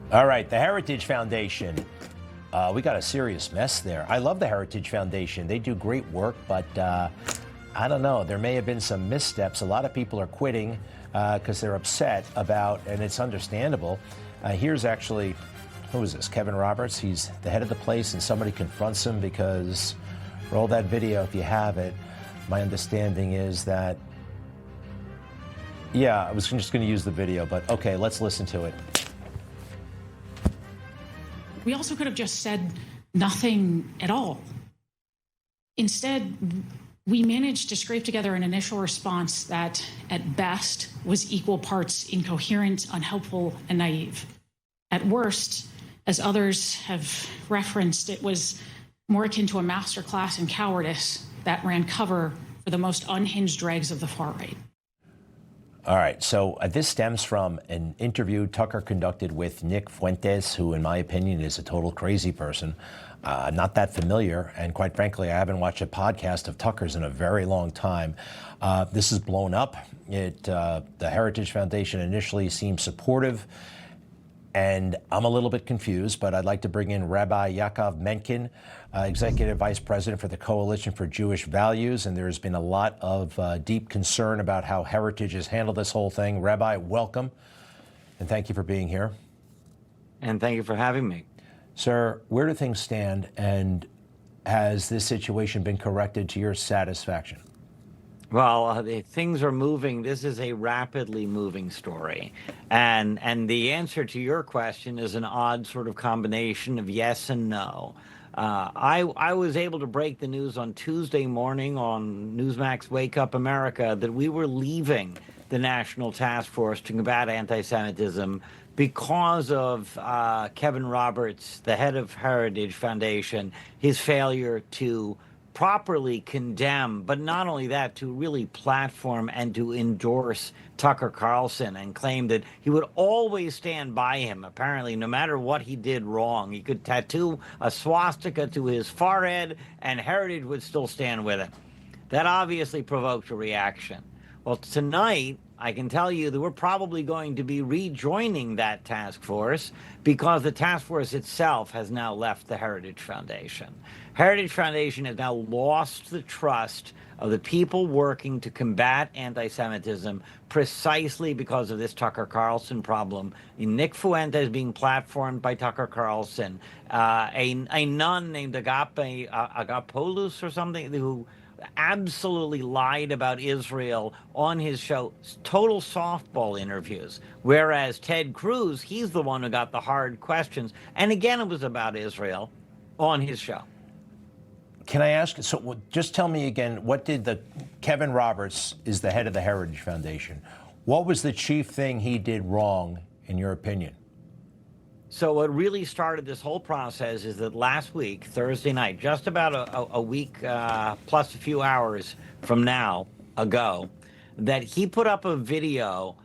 All right, the Heritage Foundation. We got a serious mess there. I love the Heritage Foundation. They do great work, but I don't know. There may have been some missteps. A lot of people are quitting because they're upset about, and it's understandable. Here's actually, who is this? Kevin Roberts. He's the head of the place, and somebody confronts him because, roll that video if you have it. My understanding is that, yeah, I was just going to use the video, but okay, let's listen to it. We also could have just said nothing at all. Instead, we managed to scrape together an initial response that, at best, was equal parts incoherent, unhelpful, and naive. At worst, as others have referenced, it was more akin to a masterclass in cowardice that ran cover for the most unhinged dregs of the far right. All right, so this stems from an interview Tucker conducted with Nick Fuentes, who, in my opinion, is a total crazy person. Not that familiar, and quite frankly, I haven't watched a podcast of Tucker's in a very long time. This is blown up. The Heritage Foundation initially seemed supportive, and I'm a little bit confused, but I'd like to bring in Rabbi Yaakov Menken, Executive Vice President for the Coalition for Jewish Values, and there's been a lot of deep concern about how Heritage has handled this whole thing. Rabbi, welcome, and thank you for being here. And thank you for having me. Sir, where do things stand, and has this situation been corrected to your satisfaction? Well, things are moving. This is a rapidly moving story. And the answer to your question is an odd sort of combination of yes and no. I was able to break the news on Tuesday morning on Newsmax Wake Up America that we were leaving the National Task Force to combat anti-Semitism because of Kevin Roberts, the head of Heritage Foundation, his failure to properly condemn, but not only that, to really platform and to endorse Tucker Carlson and claim that he would always stand by him. Apparently, no matter what he did wrong, he could tattoo a swastika to his forehead and Heritage would still stand with him. That obviously provoked a reaction. Well, tonight, I can tell you that we're probably going to be rejoining that task force because the task force itself has now left the Heritage Foundation. Heritage Foundation has now lost the trust of the people working to combat anti-Semitism precisely because of this Tucker Carlson problem. Nick Fuentes being platformed by Tucker Carlson, a nun named Agapolus or something who absolutely lied about Israel on his show, total softball interviews. Whereas Ted Cruz, he's the one who got the hard questions. And again, it was about Israel on his show. Can I ask, so just tell me again, what did Kevin Roberts is the head of the Heritage Foundation. What was the chief thing he did wrong, in your opinion? So what really started this whole process is that last week, Thursday night, just about a week plus a few hours from now ago, that he put up a video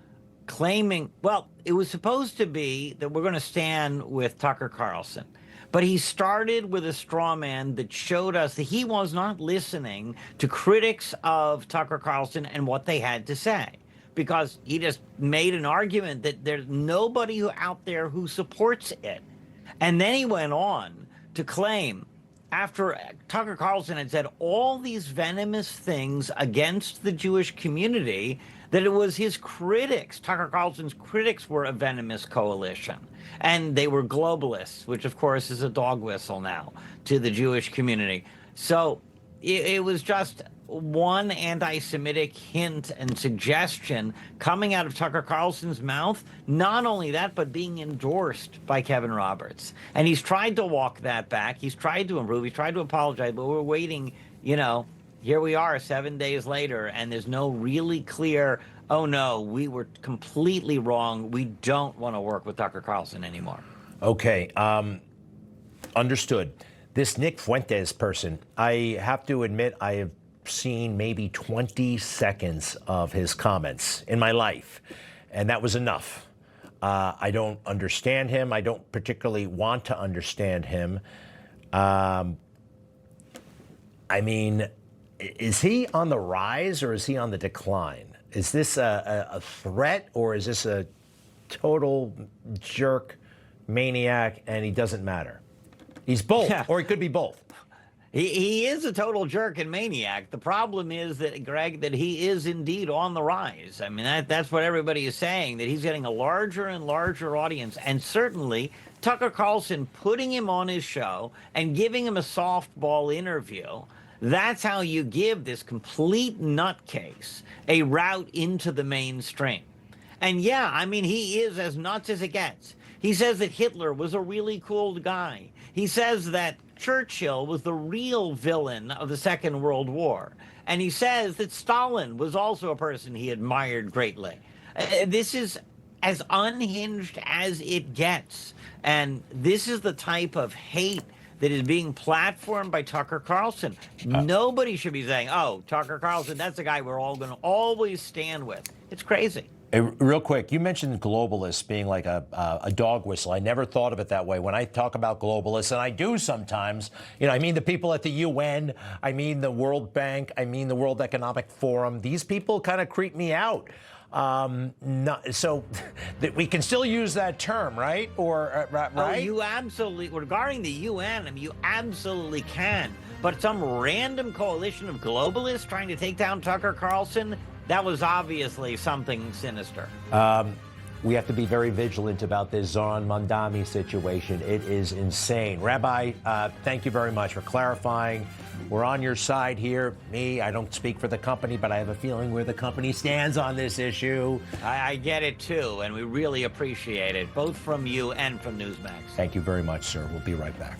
claiming, well, it was supposed to be that we're going to stand with Tucker Carlson. But he started with a straw man that showed us that he was not listening to critics of Tucker Carlson and what they had to say, because he just made an argument that there's nobody out there who supports it. And then he went on to claim, after Tucker Carlson had said all these venomous things against the Jewish community, that it was his critics, Tucker Carlson's critics, were a venomous coalition. And they were globalists, which, of course, is a dog whistle now to the Jewish community. So it was just one anti-Semitic hint and suggestion coming out of Tucker Carlson's mouth. Not only that, but being endorsed by Kevin Roberts. And he's tried to walk that back. He's tried to improve. He's tried to apologize. But we're waiting, you know, here we are 7 days later, and there's no really clear, oh, no, we were completely wrong. We don't want to work with Tucker Carlson anymore. Okay. Understood. This Nick Fuentes person, I have to admit, I have seen maybe 20 seconds of his comments in my life, and that was enough. I don't understand him. I don't particularly want to understand him. I mean, is he on the rise or is he on the decline? Is this a threat or is this a total jerk maniac, and he doesn't matter. He's both, Yeah. or he could be both. He is a total jerk and maniac. The problem is that, Greg, that he is indeed on the rise. I mean, that's what everybody is saying, that he's getting a larger and larger audience. And certainly, Tucker Carlson putting him on his show and giving him a softball interview, that's how you give this complete nutcase a route into the mainstream. And yeah, I mean, he is as nuts as it gets. He says that Hitler was a really cool guy. He says that Churchill was the real villain of the Second World War. And he says that Stalin was also a person he admired greatly. This is as unhinged as it gets. And this is the type of hate that is being platformed by Tucker Carlson. Nobody should be saying, oh, Tucker Carlson, that's the guy we're all going to always stand with. It's crazy. Hey, real quick, you mentioned globalists being like a dog whistle. I never thought of it that way. When I talk about globalists, and I do sometimes, I mean the people at the UN, I mean the World Bank, I mean the World Economic Forum. These people kind of creep me out. So that we can still use that term, right? Or right? Oh, you absolutely, regarding the UN, I mean, you absolutely can. But some random coalition of globalists trying to take down Tucker Carlson, that was obviously something sinister. We have to be very vigilant about this Zoran Mandami situation. It is insane. Rabbi, thank you very much for clarifying. We're on your side here. I don't speak for the company, but I have a feeling where the company stands on this issue. I get it, too, and we really appreciate it, both from you and from Newsmax. Thank you very much, sir. We'll be right back.